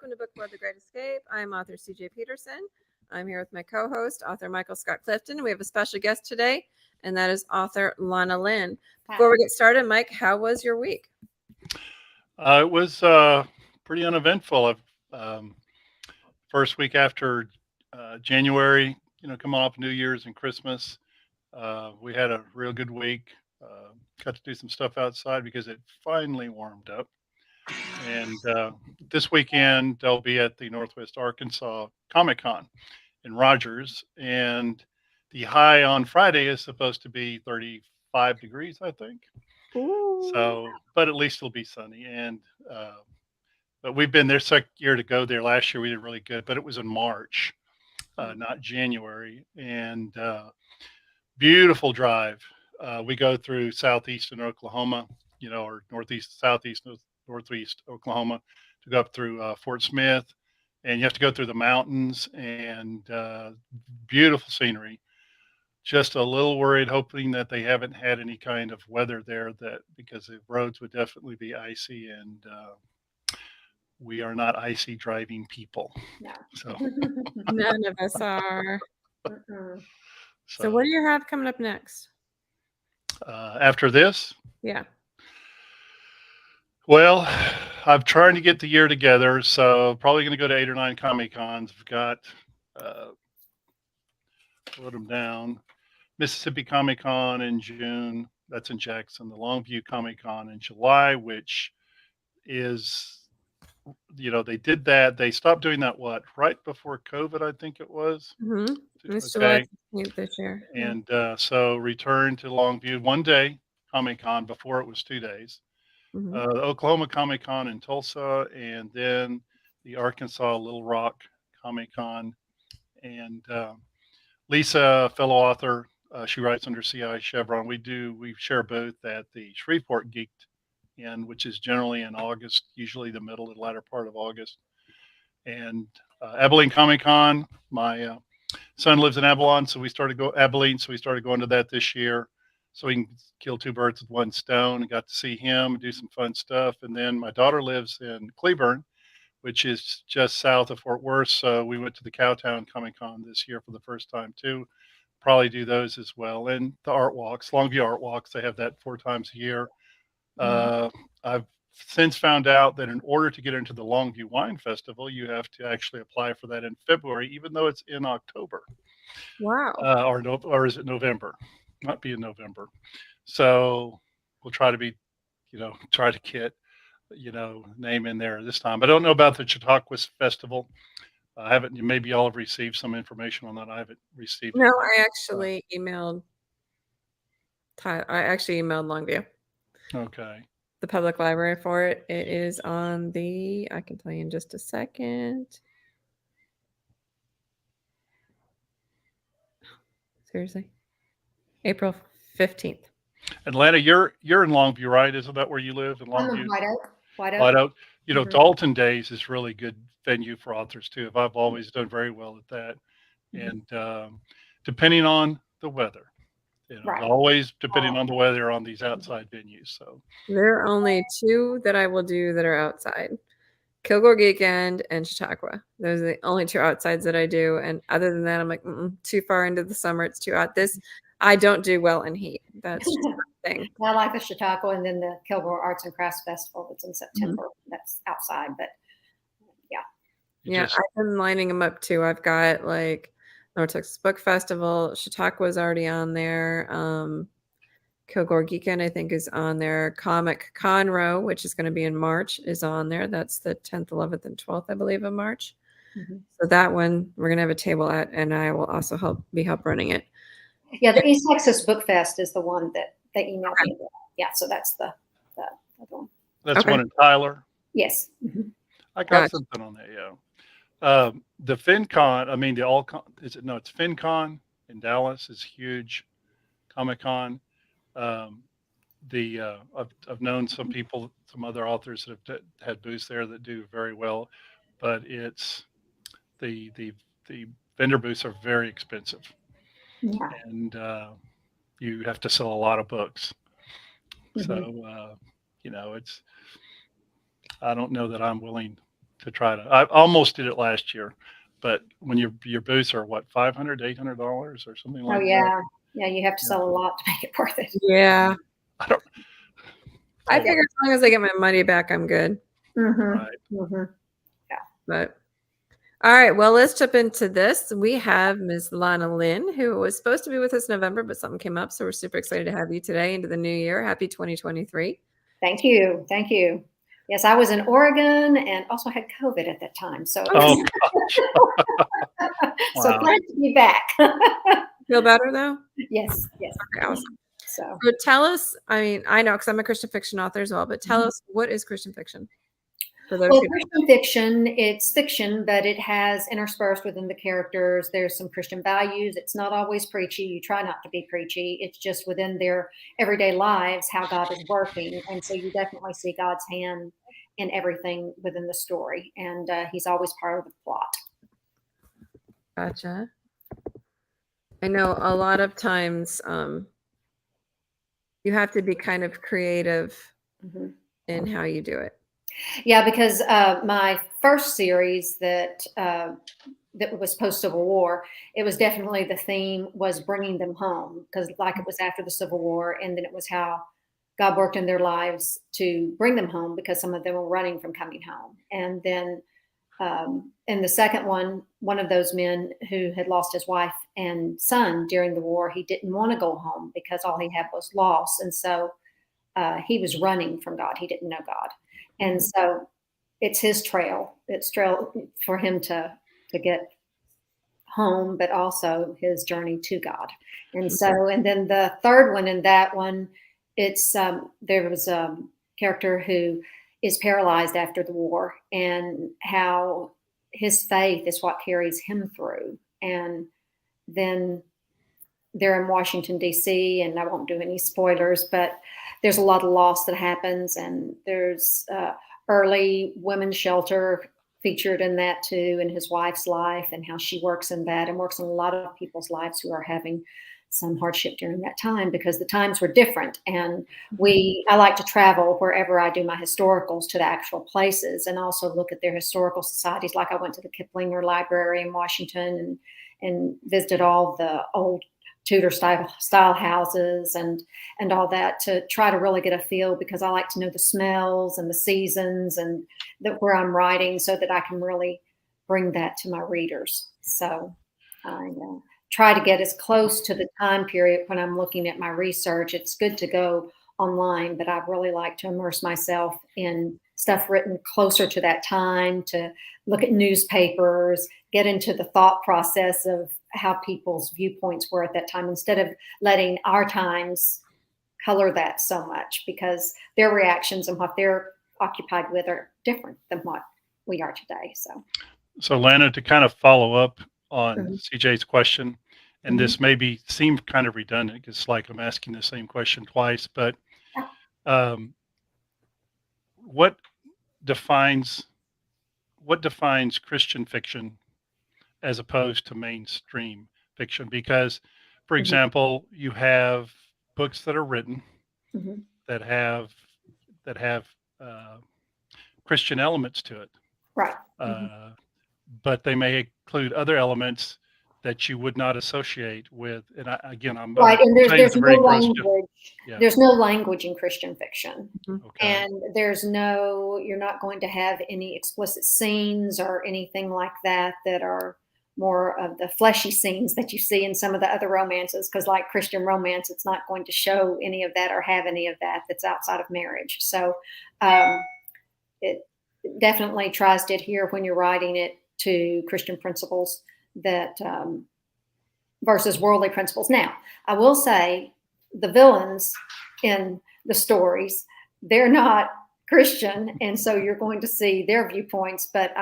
welcome to Book Club The Great Escape. I'm author CJ Peterson. I'm here with my co-host, author Michael Scott Clifton. We have a special guest today, and that is author Lana Lynne. Before we get started, Mike, how was your week? It was pretty uneventful. First week after January, coming off New Year's and Christmas, we had a real good week. Got to do some stuff outside because it finally warmed up. And this weekend, they'll be at the Northwest Arkansas Comic Con in Rogers. And the high on Friday is supposed to be 35 degrees, I think. Ooh. So, but at least it'll be sunny. And, but we've been there second year to go there. Last year we did really good, but it was in March, not January. And beautiful drive. We go through southeastern Oklahoma, or northeast Oklahoma to go up through Fort Smith. And you have to go through the mountains and beautiful scenery. Just a little worried, hoping that they haven't had any kind of weather there, that because the roads would definitely be icy, and we are not icy driving people. No. So None of us are. Mm-mm. So what do you have coming up next? After this, Yeah. well, I'm trying to get the year together, so probably going to go to 8 or 9 Comic Cons. I've got put them down. Mississippi Comic Con in June. That's in Jackson. The Longview Comic Con in July, which is, they did that. They stopped doing that, right before COVID, I think it was. Mm-hmm. It's Okay. July 15th this year. And so return to Longview, one day Comic Con. Before it was 2 days. Mm-hmm. The Oklahoma Comic Con in Tulsa, and then the Arkansas Little Rock Comic Con. And Lisa, fellow author, she writes under CI Chevron. We share booth at the Shreveport Geeked Inn, which is generally in August, usually the middle and latter part of August. And Abilene Comic Con, my son lives in Abilene, so we started going to that this year, so we can kill 2 birds with 1 stone. And got to see him, do some fun stuff. And then my daughter lives in Cleburne, which is just south of Fort Worth, so we went to the Cowtown Comic Con this year for the first time too. Probably do those as well. And the art walks, Longview art walks, they have that 4 times a year. I've since found out that in order to get into the Longview Wine Festival, you have to actually apply for that in February, even though it's in October. Wow. Or is it November? Might be in November. So we'll try to get, name in there this time. I don't know about the Chautauqua Festival. I haven't. Maybe y'all have received some information on that. I haven't received. No, I actually emailed Longview. Okay. The public library for it. It is on I can tell you in just a second. Seriously? April 15th. Atlanta, you're in Longview, right? Isn't that where you live in Longview? White Oak. White Oak. Mhm. Dalton Days is really good venue for authors too. I've always done very well at that. And depending on the weather, Right. always depending on the weather on these outside venues. So there are only 2 that I will do that are outside. Kilgore Geek End and Chautauqua. Those are the only 2 outsides that I do. And other than that, I'm like, too far into the summer. It's too hot. I don't do well in heat. That's just the thing. I like the Chautauqua and then the Kilgore Arts and Crafts Festival that's in September. That's outside, but yeah. I've been lining them up too. I've got North Texas Book Festival. Chautauqua's already on there. Kilgore Geekend, I think, is on there. Comic Conroe, which is going to be in March, is on there. That's the 10th, 11th, and 12th, I believe, of March. So that one we're going to have a table at, and I will also help running it. Yeah, the East Texas Book Fest is the one that they emailed me about. Yeah, so that's the other one. that's one in Tyler. Yes. I got something on that. Yeah. The FinCon. It's FinCon in Dallas is huge. Comic Con. I've known some people, some other authors that have had booths there that do very well, but it's the vendor booths are very expensive, and you have to sell a lot of books. So it's I don't know that I'm willing to try to. I almost did it last year, but when your booths are what, $500, $800 or something Oh like that. yeah, you have to sell a lot to make it worth it. Yeah. I don't. I Oh, figure as long as I get my money back, I'm good. Mm-hmm. right. Mm-hmm. But all right, well, let's jump into this. We have Ms. Lana Lynne, who was supposed to be with us in November, but something came up. So we're super excited to have you today into the new year. Happy 2023. Thank you. Thank you. Yes, I was in Oregon and also had COVID at that time. So, Oh gosh. so Wow. glad to be back. Feel better though? Yes, yes. Okay, awesome. So, So tell us, I mean, I know because I'm a Christian fiction author as well, but tell Mhm. us, what is Christian fiction? For those well, who Christian fiction, it's fiction, but it has interspersed within the characters. There's some Christian values. It's not always preachy. You try not to be preachy. It's just within their everyday lives how God is working. And so you definitely see God's hand in everything within the story. And he's always part of the plot. Gotcha. I know a lot of times you have to be kind of creative Mm-hmm. in how you do it. Yeah, because my first series that was post Civil War, it was definitely the theme was bringing them home because like it was after the Civil War, and then it was how God worked in their lives to bring them home because some of them were running from coming home, and then in the second one of those men who had lost his wife and son during the war, he didn't want to go home because all he had was loss, and so he was running from God. He didn't know God. And so it's his trail. It's trail for him to get home, but also his journey to God. And so, and then the third one in that one, it's there was a character who is paralyzed after the war, and how his faith is what carries him through. And then they're in Washington, D.C., and I won't do any spoilers, but there's a lot of loss that happens, and there's early women's shelter featured in that too, and his wife's life and how she works in that and works in a lot of people's lives who are having some hardship during that time because the times were different. And I like to travel wherever I do my historicals to the actual places and also look at their historical societies. Like I went to the Kiplinger Library in Washington and visited all the old Tudor style houses and all that to try to really get a feel, because I like to know the smells and the seasons and where I'm writing so that I can really bring that to my readers. So I try to get as close to the time period when I'm looking at my research. It's good to go online, but I really like to immerse myself in stuff written closer to that time, to look at newspapers, get into the thought process of how people's viewpoints were at that time, instead of letting our times color that so much, because their reactions and what they're occupied with are different than what we are today. So Lana, to kind of follow up on Mhm. CJ's question, and Mhm. this maybe seemed kind of redundant because like I'm asking the same question twice, but Yeah. um, what defines Christian fiction as opposed to mainstream fiction? Because, for Mhm. example, you have books that are written Mhm. that have uh, Christian elements to it, Right. Mhm. uh, but they may include other elements that you would not associate with. And I'm Right, and saying it's there's a no very gross. language. Yeah. There's no language in Christian fiction, Okay. and you're not going to have any explicit scenes or anything like that that are more of the fleshy scenes that you see in some of the other romances. Because like Christian romance, it's not going to show any of that or have any of that that's outside of marriage. So it definitely tries to adhere when you're writing it to Christian principles that versus worldly principles. Now, I will say the villains in the stories, they're not Christian, and so you're going to see their viewpoints, but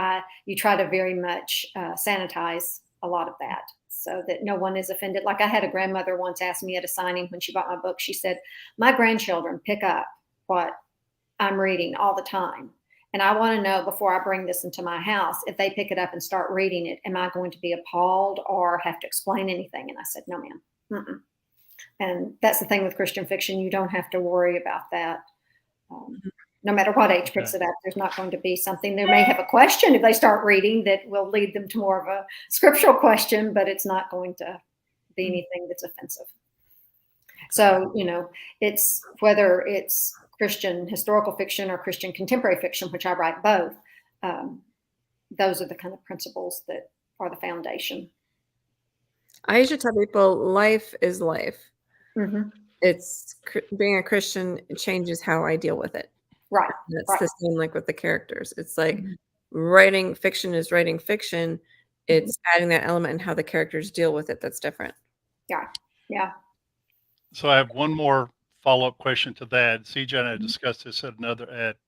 you try to very much sanitize a lot of that so that no one is offended. Like I had a grandmother once ask me at a signing when she bought my book, she said, "My grandchildren pick up what I'm reading all the time. And I want to know before I bring this into my house, if they pick it up and start reading it, am I going to be appalled or have to explain anything?" And I said, "No, ma'am." Mm-mm. And that's the thing with Christian fiction. You don't have to worry about that. Um, No matter what age picks it up, there's not going to be something. They may have a question if they start reading that will lead them to more of a scriptural question, but it's not going to be anything that's offensive. So, it's whether it's Christian historical fiction or Christian contemporary fiction, which I write both, those are the kind of principles that are the foundation. I usually tell people life is life. Mm-hmm. It's being a Christian changes how I deal with it. Right. That's right. the same like with the characters. It's like writing fiction is writing fiction. It's adding that element in how the characters deal with it that's different. Yeah. So I have one more follow-up question to that. CJ and I discussed this at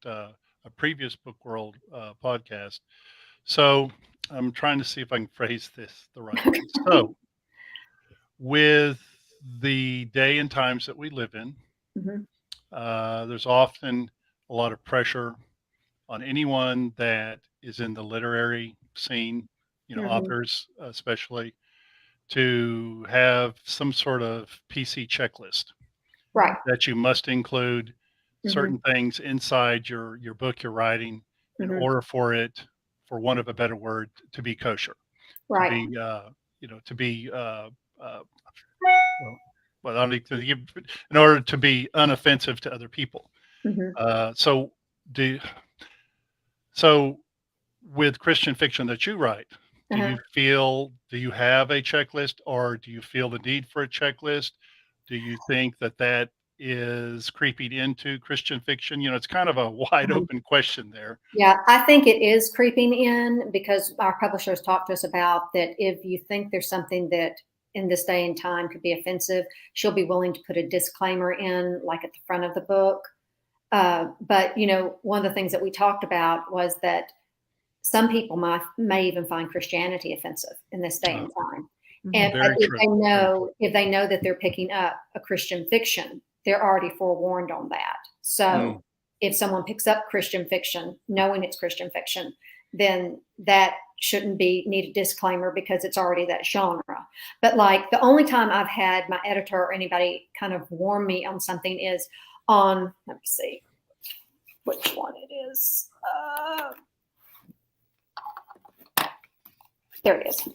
a previous Book World podcast. So I'm trying to see if I can phrase this the right way. So with the day and times that we live in, there's often a lot of pressure on anyone that is in the literary scene, authors especially, to have some sort of PC checklist. Right. That you must include certain things inside your book you're writing in order for it, for want of a better word, to be kosher. Right. To be, well, I don't need to give, in order to be unoffensive to other people. So with Christian fiction that you write, do you have a checklist, or do you feel the need for a checklist? Do you think that is creeping into Christian fiction? It's kind of a wide open question there. Yeah, I think it is creeping in, because our publishers talked to us about that. If you think there's something that in this day and time could be offensive, she'll be willing to put a disclaimer in, like at the front of the book. But one of the things that we talked about was that some people may even find Christianity offensive in this day and time. And if they know that they're picking up a Christian fiction, they're already forewarned on that. So if someone picks up Christian fiction, knowing it's Christian fiction, then that shouldn't need a disclaimer, because it's already that genre. But like the only time I've had my editor or anybody kind of warn me on something is on, let me see which one it is. There it is.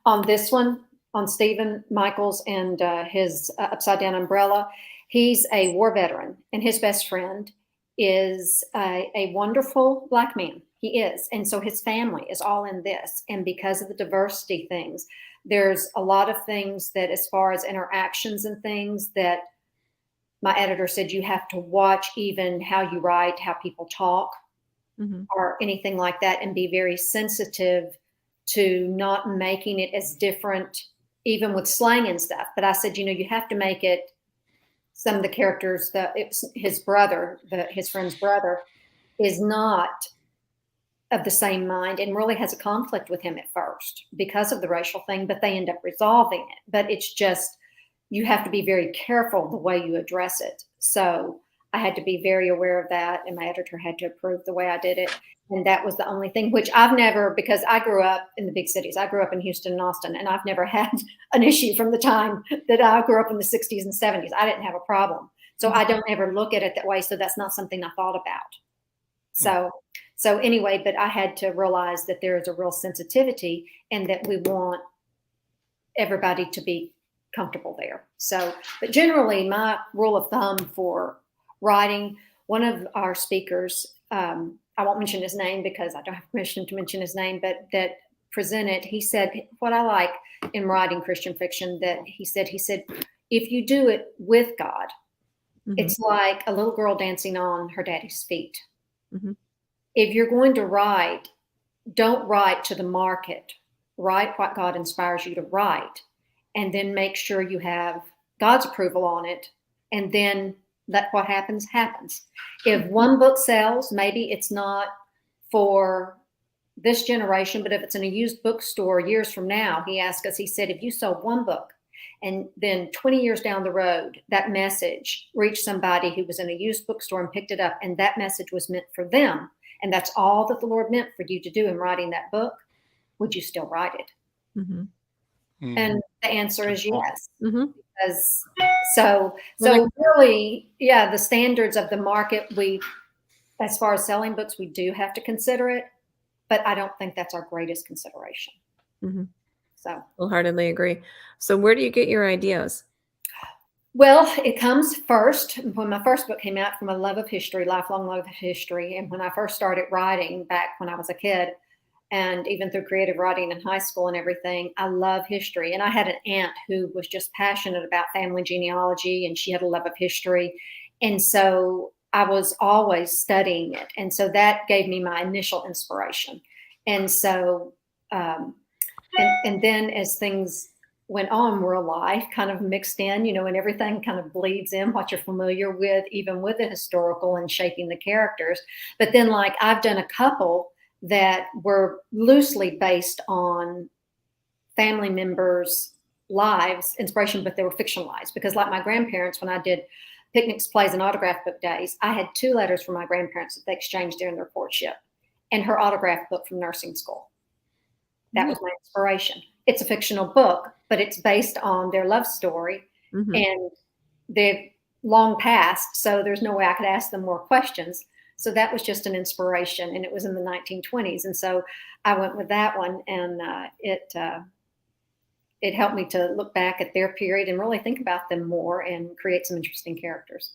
On this one, on Stephen Michaels and his Upside Down Umbrella, he's a war veteran, and his best friend is a wonderful Black man. He is. And so his family is all in this. And because of the diversity things, there's a lot of things that, as far as interactions and things, that my editor said you have to watch even how you write, how people talk, or anything like that, and be very sensitive to not making it as different, even with slang and stuff. But I said, you have to make it, some of the characters, his brother, his friend's brother, is not of the same mind and really has a conflict with him at first because of the racial thing, but they end up resolving it. But it's just, you have to be very careful the way you address it. So I had to be very aware of that, and my editor had to approve the way I did it. And that was the only thing, which I've never, because I grew up in the big cities. I grew up in Houston and Austin, and I've never had an issue from the time that I grew up in the 60s and 70s. I didn't have a problem. So I don't ever look at it that way. So that's not something I thought about. So anyway, but I had to realize that there is a real sensitivity, and that we want everybody to be comfortable there. So, but generally my rule of thumb for writing, one of our speakers, I won't mention his name because I don't have permission to mention his name, but that presented, he said, what I like in writing Christian fiction, that he said, if you do it with God, it's like a little girl dancing on her daddy's feet. If you're going to write, don't write to the market. Write what God inspires you to write, and then make sure you have God's approval on it, and then let what happens. If one book sells, maybe it's not for this generation, but if it's in a used bookstore years from now, he asked us, he said, if you sold one book and then 20 years down the road, that message reached somebody who was in a used bookstore and picked it up, and that message was meant for them, and that's all that the Lord meant for you to do in writing that book, would you still write it? And the answer is yes. Because so really, yeah, the standards of the market, we as far as selling books, we do have to consider it, but I don't think that's our greatest consideration. Mm-hmm. So, Wholeheartedly agree. So where do you get your ideas? well, it comes first when my first book came out, from a love of history, lifelong love of history. And when I first started writing back when I was a kid, and even through creative writing in high school and everything, I love history. And I had an aunt who was just passionate about family genealogy, and she had a love of history. And so I was always studying it. And so that gave me my initial inspiration. And so, and then as things went on, real life kind of mixed in, and everything kind of bleeds in what you're familiar with, even with the historical and shaping the characters. But then, like, I've done a couple that were loosely based on family members' lives, inspiration, but they were fictionalized. Because, like, my grandparents, when I did picnics, plays, and autograph book days, I had 2 letters from my grandparents that they exchanged during their courtship, and her autograph book from nursing school. That was my inspiration. It's a fictional book, but it's based on their love story, and they've long passed, so there's no way I could ask them more questions. So that was just an inspiration, and it was in the 1920s. And so I went with that one, and it helped me to look back at their period and really think about them more and create some interesting characters.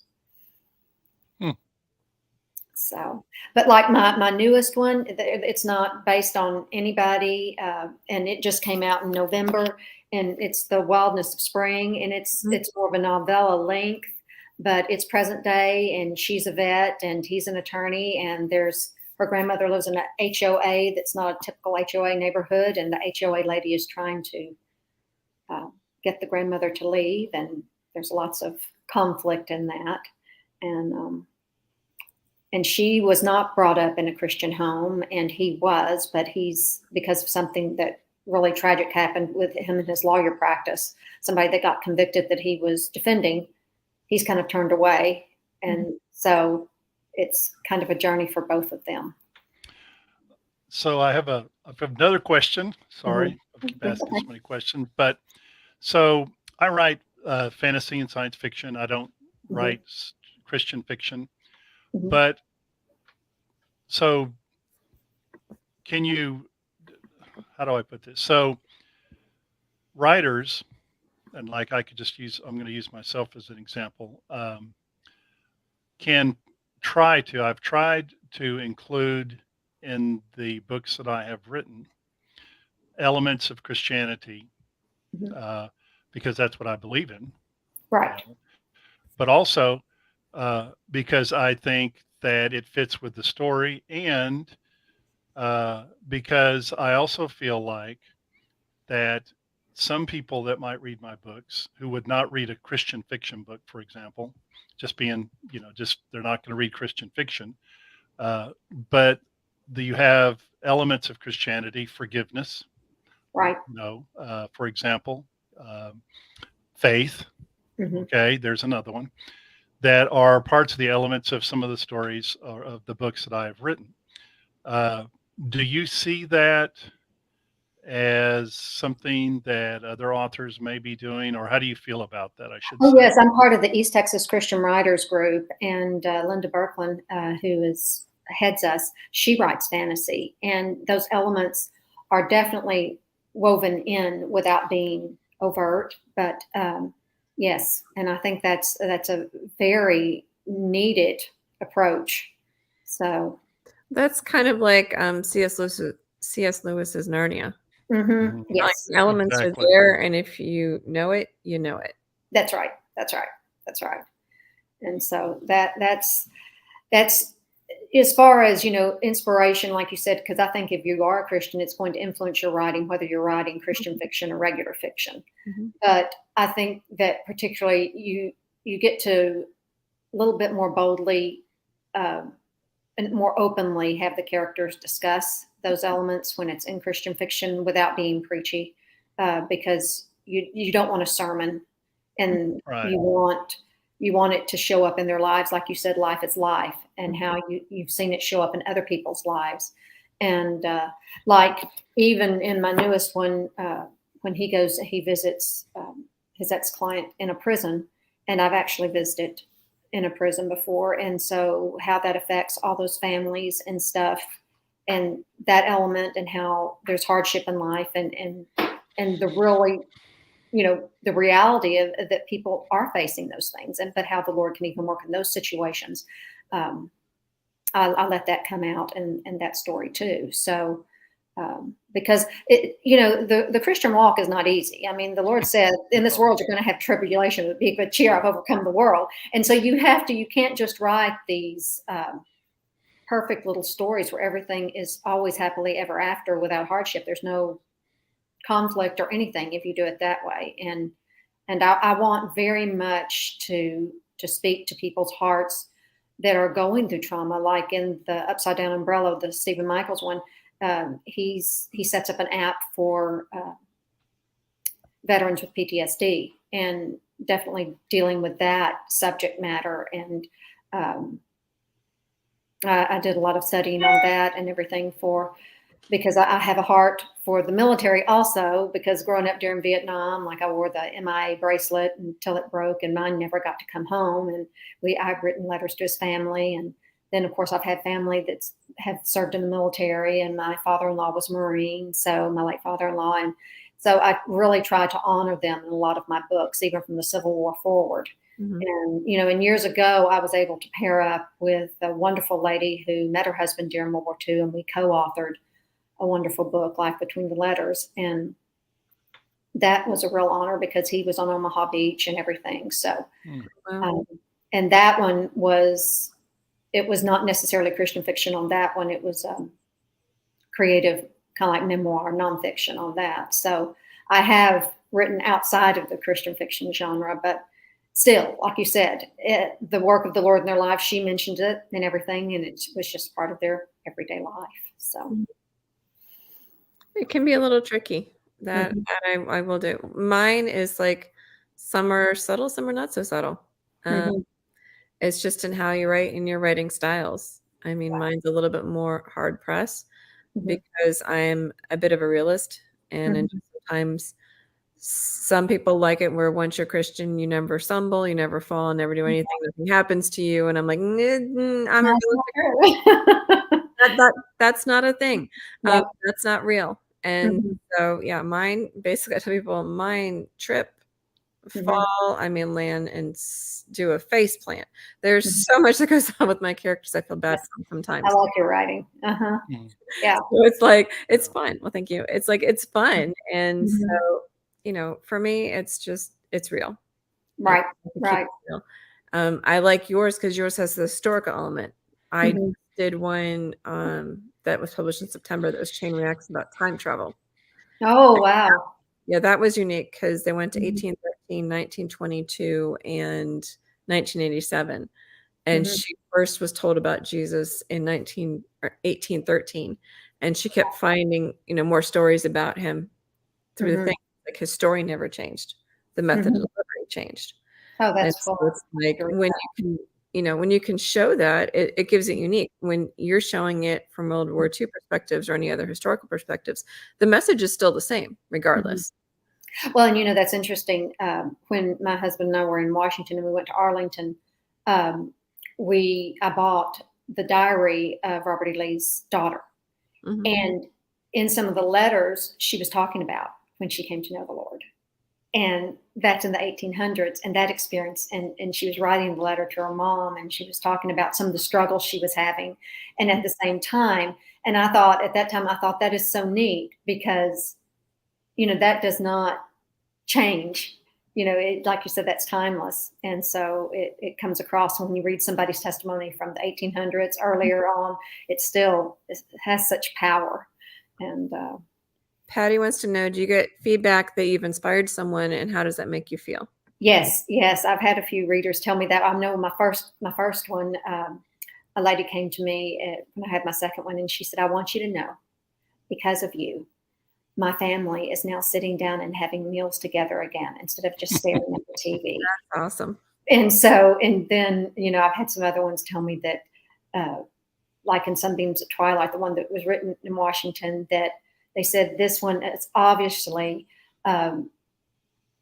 So, but like my newest one, it's not based on anybody, and it just came out in November, and it's The Wildness of Spring, and it's more of a novella length, but it's present day, and she's a vet and he's an attorney, and her grandmother lives in an HOA that's not a typical HOA neighborhood, and the HOA lady is trying to get the grandmother to leave, and there's lots of conflict in that, and she was not brought up in a Christian home, and he was, but because of something that really tragic happened with him in his lawyer practice, somebody that got convicted that he was defending, he's kind of turned away. And so it's kind of a journey for both of them. So I have another question. Sorry, I keep asking so many questions, but so I write fantasy and science fiction. I don't write Christian fiction. But so how do I put this? So writers, and like I'm going to use myself as an example, I've tried to include in the books that I have written elements of Christianity, because that's what I believe in. Right. But also, because I think that it fits with the story, and because I also feel like that some people that might read my books who would not read a Christian fiction book, for example, just being, they're not going to read Christian fiction, but you have elements of Christianity, forgiveness, right? For example, faith. Okay, there's another one, that are parts of the elements of some of the stories of the books that I have written. Do you see that as something that other authors may be doing, or how do you feel about that, I should say? Yes, I'm part of the East Texas Christian Writers Group, and Linda Berkland, who heads us, she writes fantasy, and those elements are definitely woven in without being overt, but yes, and I think that's a very needed approach. So that's kind of like C.S. Lewis's Narnia. Yes, like elements are there, and if you know it, you know it. That's right. And so that's as far as inspiration, like you said, because I think if you are a Christian, it's going to influence your writing, whether you're writing Christian fiction or regular fiction. But I think that particularly you get to a little bit more boldly and more openly have the characters discuss those elements when it's in Christian fiction without being preachy, because you don't want a sermon, and you want it to show up in their lives. Like you said, life is life, and how you've seen it show up in other people's lives. And like even in my newest one, when he visits his ex-client in a prison, and I've actually visited in a prison before, and so how that affects all those families and stuff, and that element, and how there's hardship in life, and the really, the reality of that people are facing those things, and but how the Lord can even work in those situations. Um, I let that come out in that story too. So because the Christian walk is not easy. I mean, the Lord said, "In this world, you're going to have tribulation, but be of good cheer. I've overcome the world." And so you can't just write these perfect little stories where everything is always happily ever after without hardship. There's no conflict or anything if you do it that way. And I want very much to speak to people's hearts that are going through trauma, like in the Upside Down Umbrella, the Stephen Michaels one. He sets up an app for veterans with PTSD, and definitely dealing with that subject matter. And I did a lot of studying on that and everything because I have a heart for the military also, because growing up during Vietnam, like I wore the MIA bracelet until it broke, and mine never got to come home. And I've written letters to his family. And then of course I've had family that's have served in the military, and my father-in-law was a Marine. So my late father-in-law. And so I really try to honor them in a lot of my books, even from the Civil War forward. Mhm. And, and years ago, I was able to pair up with a wonderful lady who met her husband during World War II, and we co-authored a wonderful book, Life Between the Letters. And that was a real honor because he was on Omaha Beach and everything. So, Wow. and that one it was not necessarily Christian fiction on that one. It was creative, kind of like memoir, nonfiction on that. So I have written outside of the Christian fiction genre, but still, like you said, the work of the Lord in their life, she mentioned it and everything, and it was just part of their everyday life. So. It can be a little tricky. That Mhm. that I will do. Mine is like some are subtle, some are not so subtle. Uh, Mhm. it's just in how you write and your writing styles. I mean, mine's a little bit more hard press Mhm. because I'm a bit of a realist, and Mhm. sometimes some people like it where once you're Christian, you never stumble, you never fall, never do anything, nothing happens to you, and I'm like, I'm a That's not realistic true. that's not a thing. No. That's not real. And Mhm. so, yeah, mine basically I tell people mine trip, Mhm. fall, I mean, land and do a face plant. There's Mhm. so much that goes on with my characters. I feel bad Yes, for them I sometimes. like your writing. Uh-huh. Mm. Yeah. So it's like it's fun. Well, thank you. It's like it's fun. And Mhm. so, for me, it's just it's real. And Right. I can keep Right. it real. I like yours because yours has the historical element. I Mhm. did one that was published in September that was chain reacts about time travel. Oh, wow. Yeah, that was unique because they went to Mhm. 1813, 1922, and 1987. And Mhm. she first was told about Jesus in 1813, and she kept finding, more stories about him through the Mhm. thing. Like his story never changed. The method of Mhm. delivery changed. Oh, And that's so cool. it's like To read when that. when you can show that, it gives it unique. When you're showing it from World War II perspectives or any other historical perspectives, the message is still the same Mhm. regardless. Well, and that's interesting. When my husband and I were in Washington and we went to Arlington, um, I bought the diary of Robert E. Lee's daughter. Mhm. And in some of the letters, she was talking about when she came to know the Lord. And that's in the 1800s, and that experience. And she was writing the letter to her mom, and she was talking about some of the struggles she was having. And at the same time, and I thought at that time, I thought that is so neat because, that does not change. Like you said, that's timeless. And so it comes across when you read somebody's testimony from the 1800s earlier on, it has such power. And Patty wants to know, do you get feedback that you've inspired someone, and how does that make you feel? yes, yes, I've had a few readers tell me that. I know my first one, a lady came to me when I had my second one, and she said, "I want you to know, because of you, my family is now sitting down and having meals together again instead of just staring at the TV." Awesome. And so, and then, I've had some other ones tell me that, like in Sunbeams at Twilight, the one that was written in Washington, that they said this one is obviously um,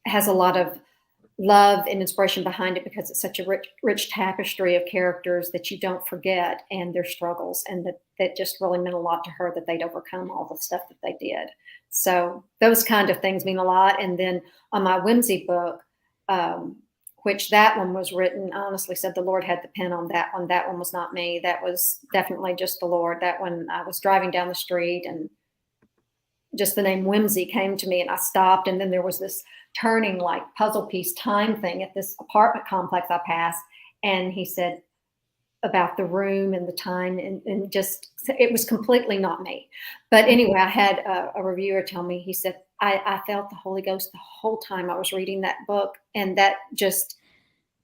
has a lot of love and inspiration behind it because it's such a rich tapestry of characters that you don't forget and their struggles, and that just really meant a lot to her that they'd overcome all the stuff that they did. So those kind of things mean a lot. And then on my whimsy book, which that one was written, I honestly said the Lord had the pen on that one. That one was not me. That was definitely just the Lord. That one, I was driving down the street and just the name Whimsy came to me, and I stopped. And then there was this turning like puzzle piece time thing at this apartment complex I passed. And he said about the room and the time, and just, it was completely not me. But anyway, I had a reviewer tell me, he said, I felt the Holy Ghost the whole time I was reading that book. And that just,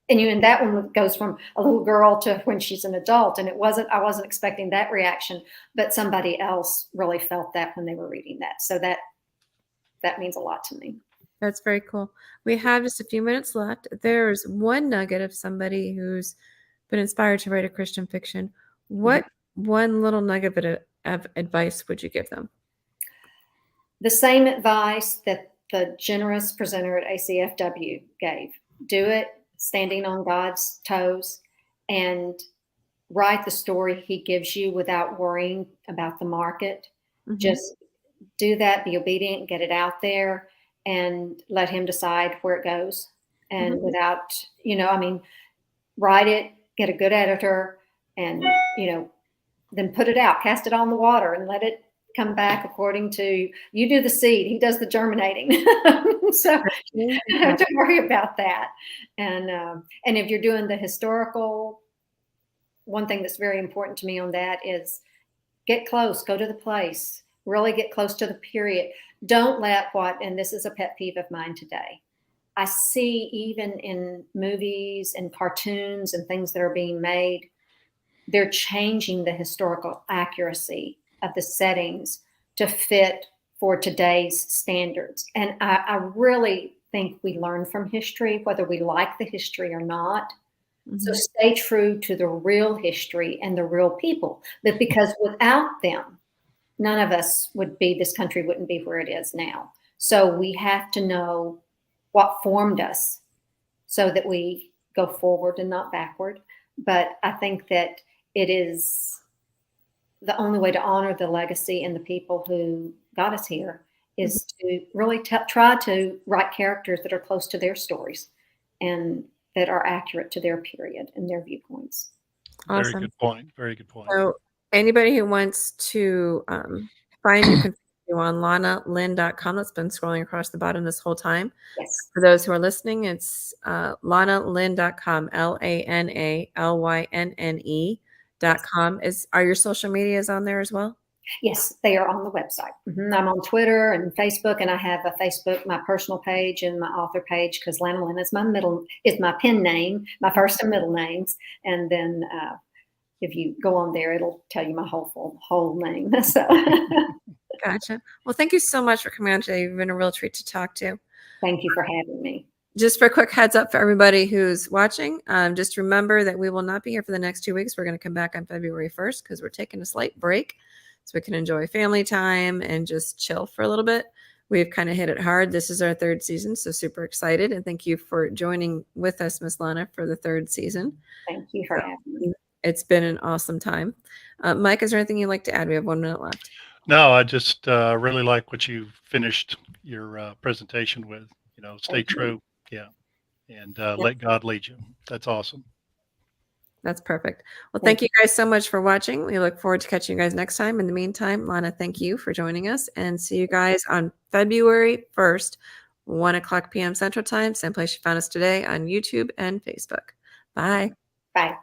and that one goes from a little girl to when she's an adult. And I wasn't expecting that reaction, but somebody else really felt that when they were reading that. So that means a lot to me. That's very cool. We have just a few minutes left. There's one nugget of somebody who's been inspired to write a Christian fiction. What one little nugget of advice would you give them? The same advice that the generous presenter at ACFW gave. Do it standing on God's toes, and write the story he gives you without worrying about the market. Just do that, be obedient, get it out there, and let him decide where it goes. And without, write it, get a good editor, and, then put it out, cast it on the water, and let it come back according to, you do the seed, he does the germinating. So don't worry about that. And if you're doing the historical, one thing that's very important to me on that is get close, go to the place, really get close to the period. Don't let and this is a pet peeve of mine today, I see even in movies and cartoons and things that are being made, they're changing the historical accuracy of the settings to fit for today's standards. And I really think we learn from history, whether we like the history or not. So stay true to the real history and the real people. But because without them, none of us this country wouldn't be where it is now. So we have to know what formed us so that we go forward and not backward. But I think that it is the only way to honor the legacy and the people who got us here is to really try to write characters that are close to their stories and that are accurate to their period and their viewpoints. Awesome. Very good point. Very good point. So anybody who wants to find you can find you on lanalynne.com. That's been scrolling across the bottom this whole time. Yes. For those who are listening, it's lanalynne.com, LANALYNNE.com. Are your social medias on there as well? Yes, they are on the website. I'm on Twitter and Facebook, and I have a Facebook, my personal page and my author page, because Lana Lynne is my pen name, my first and middle names. And then if you go on there, it'll tell you my whole name. So. Gotcha. Well, thank you so much for coming on today. You've been a real treat to talk to. Thank you for having me. Just for a quick heads up for everybody who's watching, just remember that we will not be here for the next 2 weeks. We're going to come back on February 1st because we're taking a slight break so we can enjoy family time and just chill for a little bit. We've kind of hit it hard. This is our 3rd season, so super excited. And thank you for joining with us, Miss Lana, for the 3rd season. Thank you for having me. It's been an awesome time. Mike, is there anything you'd like to add? We have 1 minute left. No, I just really like what you finished your presentation with. Stay true. Yeah. And let God lead you. That's awesome. That's perfect. Well, thank you guys so much for watching. We look forward to catching you guys next time. In the meantime, Lana, thank you for joining us, and see you guys on February 1st, 1:00 p.m. Central Time, same place you found us today on YouTube and Facebook. Bye. Bye.